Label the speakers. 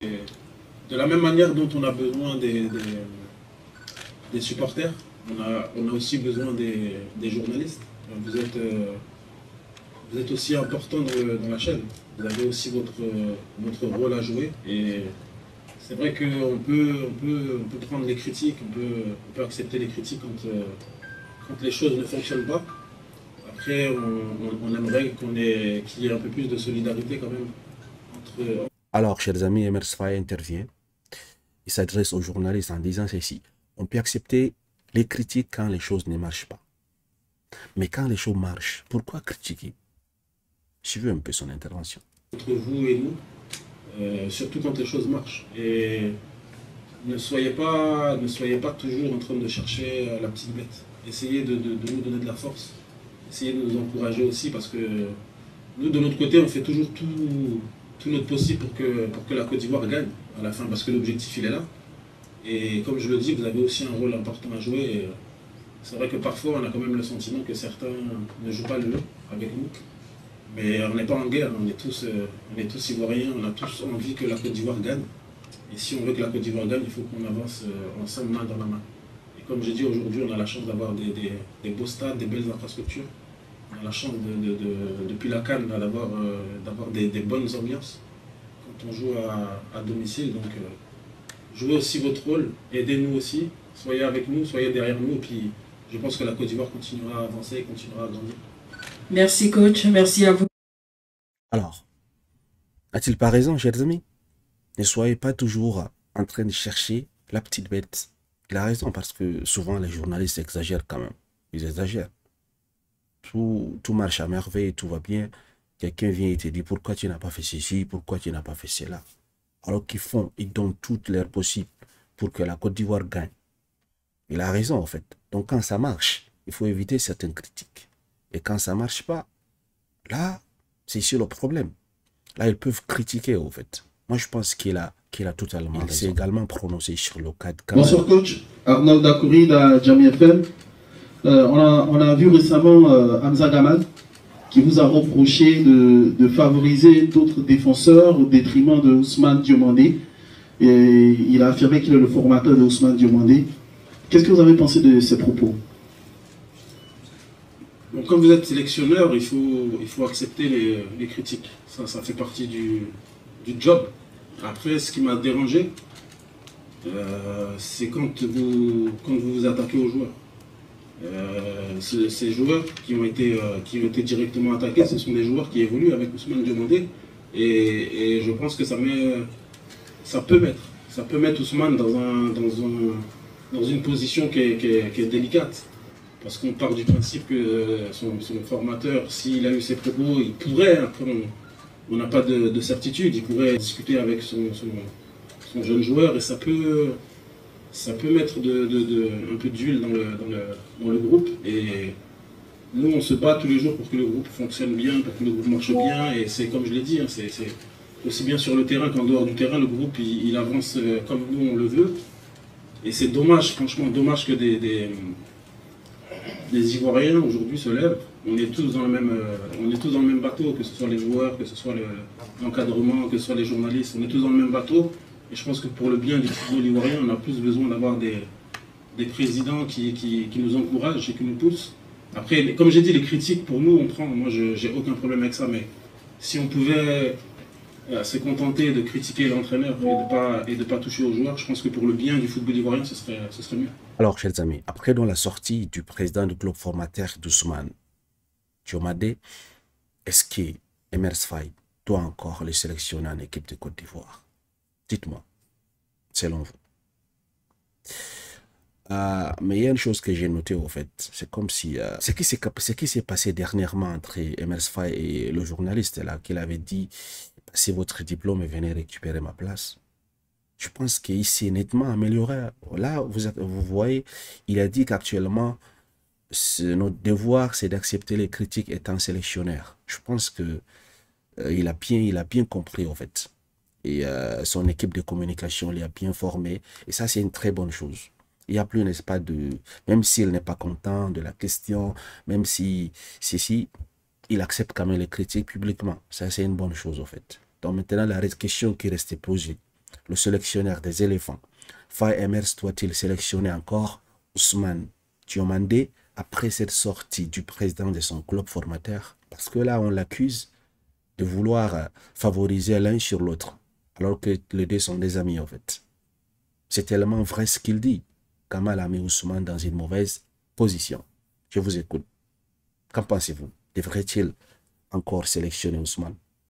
Speaker 1: Et de la même manière dont on a besoin des supporters, on a aussi besoin des journalistes. Vous êtes aussi important dans la chaîne. Vous avez aussi votre rôle à jouer. Et c'est vrai on peut prendre les critiques, on peut accepter les critiques quand les choses ne fonctionnent pas. Après, on aimerait qu'il y ait un peu plus de solidarité quand même entre...
Speaker 2: Alors, chers amis, Emers Faye intervient. Il s'adresse aux journalistes en disant ceci. On peut accepter les critiques quand les choses ne marchent pas. Mais quand les choses marchent, pourquoi critiquer? Je veux un peu son intervention.
Speaker 1: Entre vous et nous, surtout quand les choses marchent. Et ne soyez pas toujours en train de chercher la petite bête. Essayez de nous donner de la force. Essayez de nous encourager aussi parce que nous, de notre côté, on fait toujours tout notre possible pour que la Côte d'Ivoire gagne à la fin parce que l'objectif, il est là. Et comme je le dis, vous avez aussi un rôle important à jouer. C'est vrai que parfois, on a quand même le sentiment que certains ne jouent pas le jeu avec nous. Mais on n'est pas en guerre, on est tous ivoiriens, on a tous envie que la Côte d'Ivoire gagne. Et si on veut que la Côte d'Ivoire gagne, il faut qu'on avance ensemble, main dans la main. Et comme j'ai dit, aujourd'hui, on a la chance d'avoir des beaux stades, des belles infrastructures. On a la chance, depuis la CAN, d'avoir des bonnes ambiances quand on joue à domicile. Donc, jouez aussi votre rôle, aidez-nous aussi, soyez avec nous, soyez derrière nous. Et puis, je pense que la Côte d'Ivoire continuera à avancer et continuera à grandir.
Speaker 3: Merci coach, merci à vous.
Speaker 2: Alors, a-t-il pas raison, chers amis? Ne soyez pas toujours en train de chercher la petite bête. Il a raison parce que souvent les journalistes exagèrent quand même. Ils exagèrent. Tout marche à merveille, tout va bien. Quelqu'un vient et te dit pourquoi tu n'as pas fait ceci, pourquoi tu n'as pas fait cela. Alors ils donnent toutes leurs possibles pour que la Côte d'Ivoire gagne. Il a raison en fait. Donc quand ça marche, il faut éviter certaines critiques. Et quand ça ne marche pas, là, c'est ici le problème. Là, ils peuvent critiquer en fait. Moi, je pense qu'il a totalement raison. Il s'est également prononcé sur le cas de...
Speaker 4: Bonsoir coach, Arnold Dakouri de Jamie FM. On a vu récemment Hamza Gamal qui vous a reproché de favoriser d'autres défenseurs au détriment de Ousmane Diomandé. Et il a affirmé qu'il est le formateur de Ousmane Diomandé. Qu'est-ce que vous avez pensé de ces propos?
Speaker 1: Donc, comme vous êtes sélectionneur, il faut accepter les critiques. Ça fait partie du job. Après, ce qui m'a dérangé, c'est quand vous attaquez aux joueurs. Ces joueurs qui ont été directement attaqués, ce sont des joueurs qui évoluent avec Ousmane Diomandé. Et je pense que ça peut mettre Ousmane dans une position qui est délicate. Parce qu'on part du principe que son formateur, s'il a eu ses propos, il pourrait, après on n'a pas de certitude, il pourrait discuter avec son jeune joueur et ça peut mettre un peu d'huile dans le groupe. Et nous, on se bat tous les jours pour que le groupe fonctionne bien, pour que le groupe marche bien. Et c'est comme je l'ai dit, hein, c'est aussi bien sur le terrain qu'en dehors du terrain, le groupe il avance comme nous on le veut. Et c'est dommage, franchement dommage que des Ivoiriens aujourd'hui se lèvent. On est tous dans le même bateau, que ce soit les joueurs, que ce soit l'encadrement, que ce soit les journalistes. On est tous dans le même bateau. Et je pense que pour le bien du football ivoirien, on a plus besoin d'avoir des présidents qui nous encouragent et qui nous poussent. Après, comme j'ai dit, les critiques, pour nous, on prend. Moi, j'ai aucun problème avec ça. Mais si on pouvait se contenter de critiquer l'entraîneur et de pas toucher aux joueurs, je pense que pour le bien du football ivoirien, ce serait mieux.
Speaker 2: Alors, chers amis, après dans la sortie du président du club formateur d'Ousmane Diomandé, est-ce que Emers Faye doit encore le sélectionner en équipe de Côte d'Ivoire? Dites-moi, selon vous. Mais il y a une chose que j'ai notée, au fait. C'est comme si... ce qui s'est passé dernièrement entre Emers Faye et le journaliste, là, qu'il avait dit, passez votre diplôme et venez récupérer ma place. Je pense qu'il s'est nettement amélioré. Là, vous voyez, il a dit qu'actuellement, notre devoir, c'est d'accepter les critiques étant sélectionneur. Je pense que il a bien compris, en fait. Et son équipe de communication l'a bien formé. Et ça, c'est une très bonne chose. Il n'y a plus, n'est-ce pas, même s'il n'est pas content de la question, même si il accepte quand même les critiques publiquement. Ça, c'est une bonne chose, en fait. Donc maintenant, la question qui restait posée, le sélectionneur des éléphants, Faye Emers doit-il sélectionner encore Ousmane Diomandé après cette sortie du président de son club formateur? Parce que là, on l'accuse de vouloir favoriser l'un sur l'autre, alors que les deux sont des amis en fait. C'est tellement vrai ce qu'il dit. Kamal a mis Ousmane dans une mauvaise position. Je vous écoute. Qu'en pensez-vous? Devrait-il encore sélectionner Ousmane?